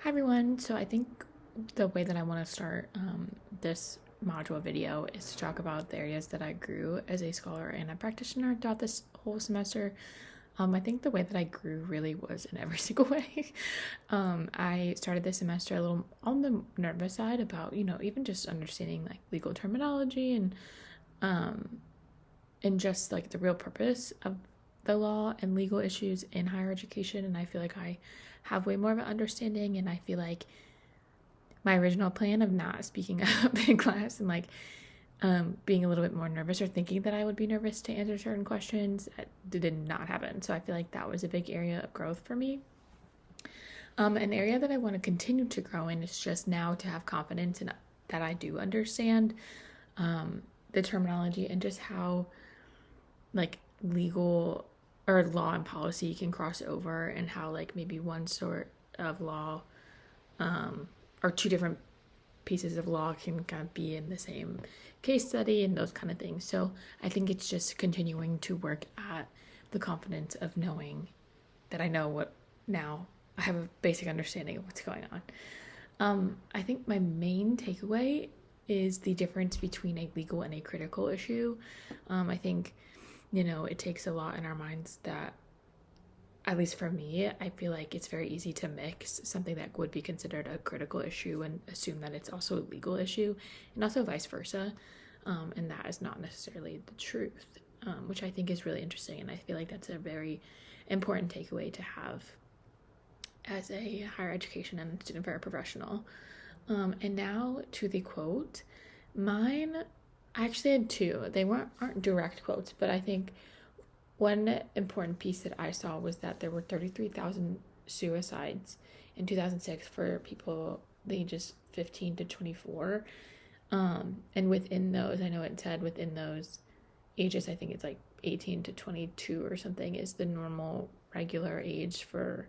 Hi everyone. So I think the way that I want to start this module video is to talk about the areas that I grew as a scholar and a practitioner throughout this whole semester. I think the way that I grew really was in every single way. I started this semester a little on the nervous side about, even just understanding like legal terminology um, and just like the real purpose of the law and legal issues in higher education. And I feel like I have way more of an understanding, and I feel like my original plan of not speaking up in class and being a little bit more nervous or thinking that I would be nervous to answer certain questions did not happen. So I feel like that was a big area of growth for me. An area that I want to continue to grow in is just now to have confidence in that I do understand the terminology and just how like legal or law and policy can cross over, and how like maybe one sort of law or two different pieces of law can kind of be in the same case study and those kind of things. So I think it's just continuing to work at the confidence of knowing that I know what now I have a basic understanding of what's going on. I think my main takeaway is the difference between a legal and a critical issue. I think, it takes a lot in our minds that, at least for me, I feel like it's very easy to mix something that would be considered a critical issue and assume that it's also a legal issue, and also vice versa. And that is not necessarily the truth, which I think is really interesting. And I feel like that's a very important takeaway to have as a higher education and student affairs professional. And now to the quote. Mine, I actually had two. They aren't direct quotes, but I think one important piece that I saw was that there were 33,000 suicides in 2006 for people the ages 15 to 24. And within those, I know it said within those ages, I think it's like 18 to 22 or something is the normal regular age for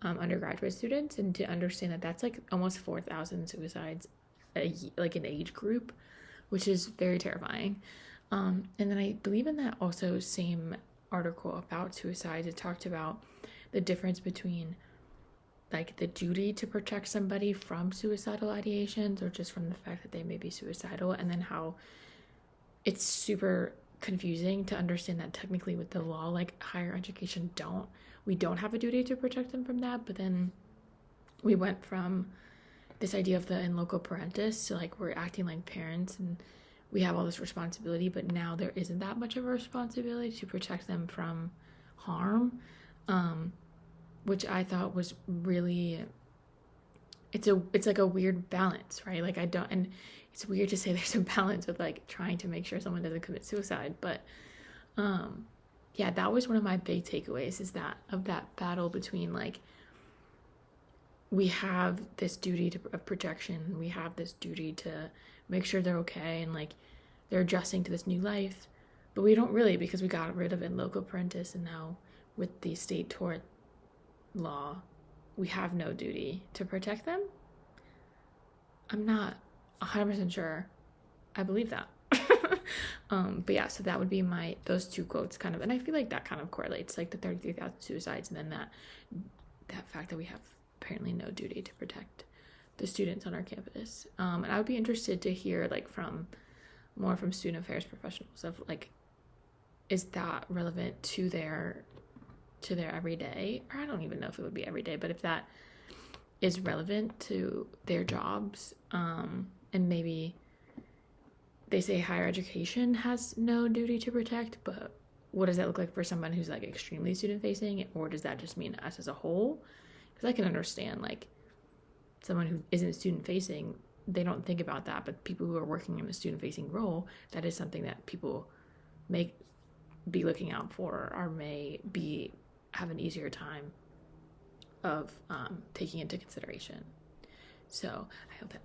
undergraduate students. And to understand that that's like almost 4,000 suicides like an age group, which is very terrifying. And then I believe in that also same article about suicides, it talked about the difference between like the duty to protect somebody from suicidal ideations or just from the fact that they may be suicidal, and then how it's super confusing to understand that technically with the law, like higher education we don't have a duty to protect them from that. But then we went from this idea of the in loco parentis to like we're acting like parents and we have all this responsibility, but now there isn't that much of a responsibility to protect them from harm, which I thought was really, it's like a weird balance, right? Like and it's weird to say there's a balance with like trying to make sure someone doesn't commit suicide, but yeah, that was one of my big takeaways, is that of that battle between like we have this duty of protection, we have this duty to make sure they're okay and like they're adjusting to this new life, but we don't really, because we got rid of in loco parentis, and now with the state tort law we have no duty to protect them. I'm not 100% sure I believe that. But yeah, so that would be those two quotes kind of, and I feel like that kind of correlates, like the 33,000 suicides and then that fact that we have apparently no duty to protect the students on our campus. And I would be interested to hear like from student affairs professionals of like, is that relevant to their everyday, or I don't even know if it would be everyday, but if that is relevant to their jobs. And maybe they say higher education has no duty to protect, but what does that look like for someone who's like extremely student facing, or does that just mean us as a whole? Because I can understand like someone who isn't student facing, they don't think about that, but people who are working in a student facing role, that is something that people may be looking out for, or may have an easier time of taking into consideration. So I hope that